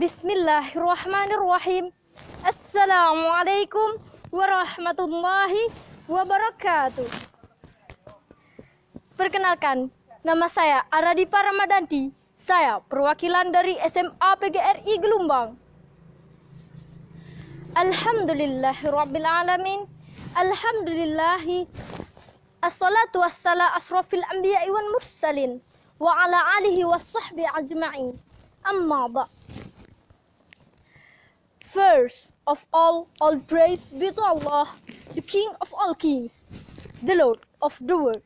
Bismillahirrahmanirrahim. Assalamualaikum warahmatullahi wabarakatuh. Perkenalkan, nama saya Aradipa Ramadanti. Saya perwakilan dari SMA PGRI Gelombang. Alhamdulillahirabbil alamin. Alhamdulillahi. Assalatu wassalamu asrofil anbiya'i wal mursalin wa ala alihi wassahbihi ajma'in. Amma ba'. First of all praise be to Allah, the King of all kings, the Lord of the world,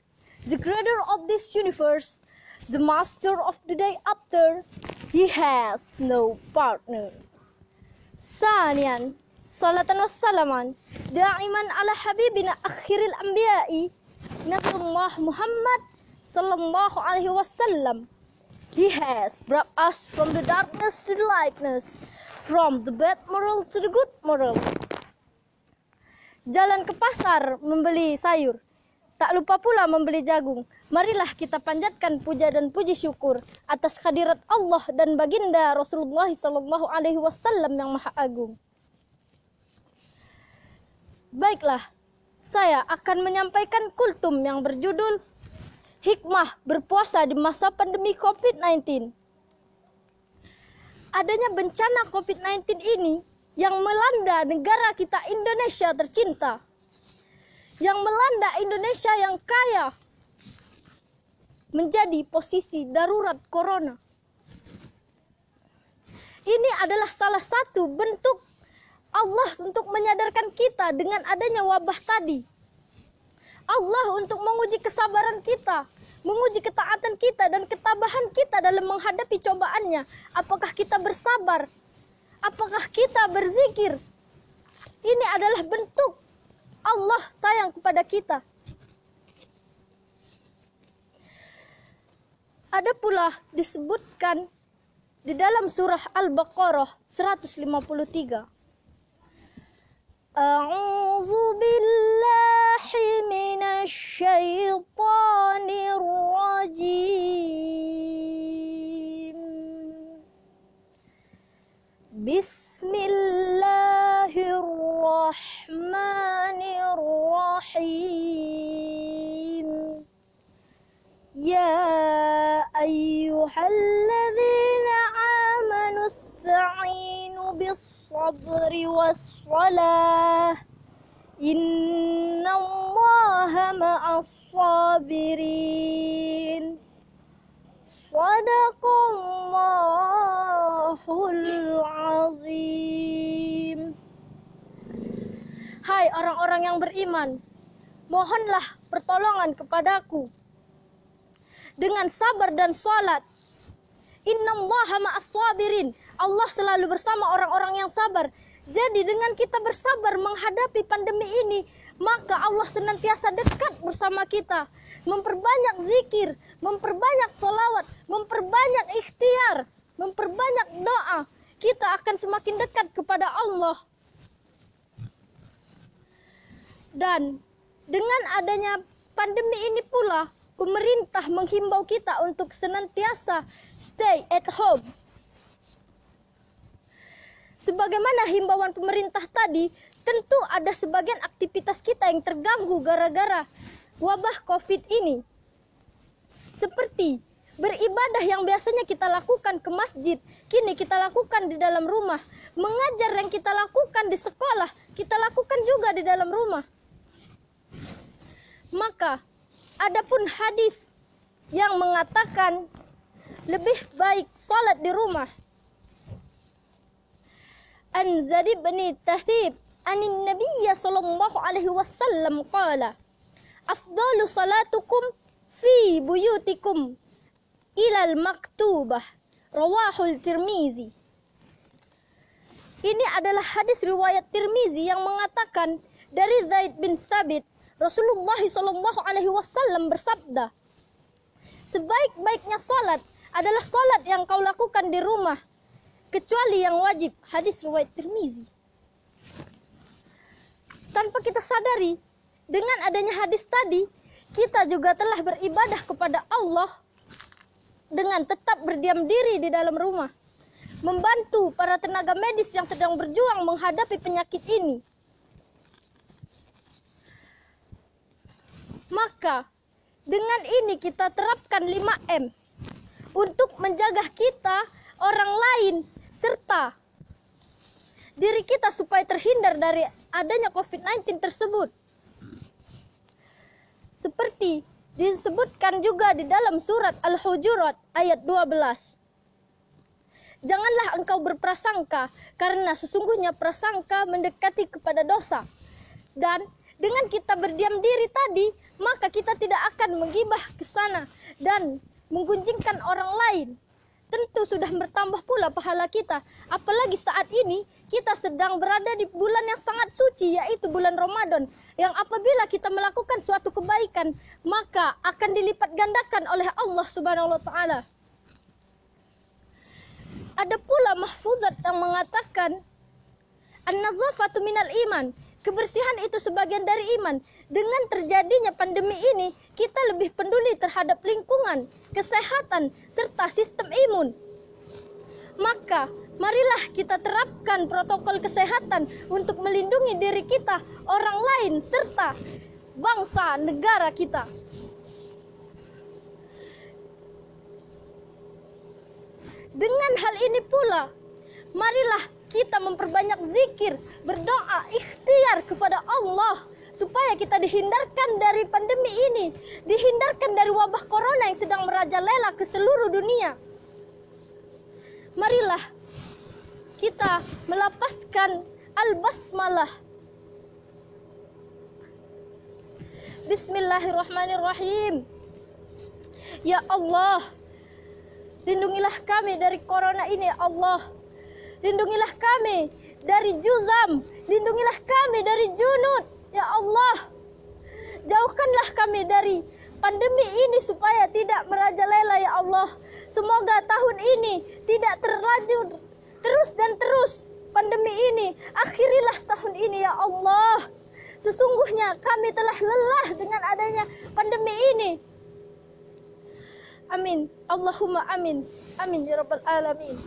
the creator of this universe, the master of the day after. He has no partner. Sanian, salatan wassalaman, da'iman ala habibina akhiril anbiya'i, Nabiullah Muhammad sallallahu alaihi wasallam. He has brought us from the darkness to the lightness, from the bad moral to the good moral. Jalan ke pasar membeli sayur, tak lupa pula membeli jagung. Marilah kita panjatkan puja dan puji syukur atas kehadirat Allah dan baginda Rasulullah sallallahu alaihi wasallam yang maha agung. Baiklah, saya akan menyampaikan kultum yang berjudul Hikmah berpuasa di masa pandemi COVID-19. Adanya bencana COVID-19 ini yang melanda negara kita Indonesia tercinta, yang melanda Indonesia yang kaya, menjadi posisi darurat corona. Ini adalah salah satu bentuk Allah untuk menyadarkan kita dengan adanya wabah tadi. Allah untuk menguji kesabaran kita, menguji ketaatan kita dan ketabahan kita dalam menghadapi cobaannya. Apakah kita bersabar? Apakah kita berzikir? Ini adalah bentuk Allah sayang kepada kita. Ada pula disebutkan di dalam surah Al-Baqarah 153. A'udzu billahi minasy syaithanir rajim. Bismillahirrahmanirrahim. Ya ayyuhalladzina amanu ista'inu bis-sabri was-salah. Innallaha ma'as-sabirin. Shadaqallahul azim. Hai orang-orang yang beriman, mohonlah pertolongan kepadaku dengan sabar dan salat. Innallaha ma'as-sabirin. Allah selalu bersama orang-orang yang sabar. Jadi dengan kita bersabar menghadapi pandemi ini, maka Allah senantiasa dekat bersama kita. Memperbanyak zikir, memperbanyak sholawat, memperbanyak ikhtiar, memperbanyak doa. Kita akan semakin dekat kepada Allah. Dan dengan adanya pandemi ini pula, pemerintah menghimbau kita untuk senantiasa stay at home. Sebagaimana himbauan pemerintah tadi, tentu ada sebagian aktivitas kita yang terganggu gara-gara wabah COVID ini. Seperti beribadah yang biasanya kita lakukan ke masjid, kini kita lakukan di dalam rumah. Mengajar yang kita lakukan di sekolah, kita lakukan juga di dalam rumah. Maka, adapun hadis yang mengatakan lebih baik salat di rumah. An Zaid bin Tathib anin Nabiyya sallallahu alaihi wasallam qala afdalu salatukum fi buyutikum ilal maktubah, rawahul Tirmizi. Ini adalah hadis riwayat Tirmizi yang mengatakan dari Zaid bin Thabit, Rasulullah sallallahu alaihi wasallam bersabda, sebaik-baiknya salat adalah salat yang kau lakukan di rumah, kecuali yang wajib. Hadis riwayat Tirmizi. Tanpa kita sadari, dengan adanya hadis tadi, kita juga telah beribadah kepada Allah dengan tetap berdiam diri di dalam rumah. membantu para tenaga medis yang sedang berjuang menghadapi penyakit ini. Maka dengan ini kita terapkan 5M untuk menjaga kita, orang lain, serta diri kita supaya terhindar dari adanya COVID-19 tersebut. Seperti disebutkan juga di dalam surat Al-Hujurat ayat 12. Janganlah engkau berprasangka, karena sesungguhnya prasangka mendekati kepada dosa. Dan dengan kita berdiam diri tadi, maka kita tidak akan menggibah ke sana dan menggunjingkan orang lain. Tentu sudah bertambah pula pahala kita. Apalagi saat ini kita sedang berada di bulan yang sangat suci, yaitu bulan Ramadan, yang apabila kita melakukan suatu kebaikan, maka akan dilipat gandakan oleh Allah Subhanahu wa taala. Ada pula mahfuzat yang mengatakan an-nazafatu minal iman, kebersihan itu sebagian dari iman. Dengan terjadinya pandemi ini, kita lebih peduli terhadap lingkungan, kesehatan, serta sistem imun. Maka marilah kita terapkan protokol kesehatan untuk melindungi diri kita, orang lain, serta bangsa negara kita. Dengan hal ini pula, marilah kita memperbanyak zikir, berdoa, ikhtiar kepada Allah supaya kita dihindarkan dari pandemi ini, dihindarkan dari wabah corona yang sedang merajalela ke seluruh dunia. Marilah kita melapaskan al-basmalah. Bismillahirrahmanirrahim. Ya Allah, lindungilah kami dari corona ini, ya Allah. Lindungilah kami dari juzam, lindungilah kami dari junut, ya Allah. Jauhkanlah kami dari pandemi ini supaya tidak merajalela, ya Allah. Semoga tahun ini tidak terlanjut terus dan terus pandemi ini. Akhirilah tahun ini, ya Allah. Sesungguhnya kami telah lelah dengan adanya pandemi ini. Amin. Allahumma amin. Amin ya rabbal alamin.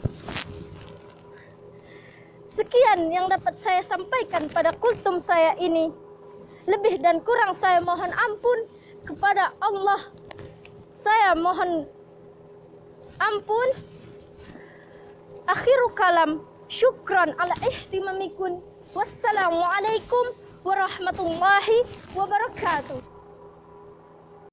Sekian yang dapat saya sampaikan pada kultum saya ini. Lebih dan kurang saya mohon ampun kepada Allah. Saya mohon ampun. Akhiru kalam. Syukran ala ihtimamikun. Wassalamualaikum warahmatullahi wabarakatuh.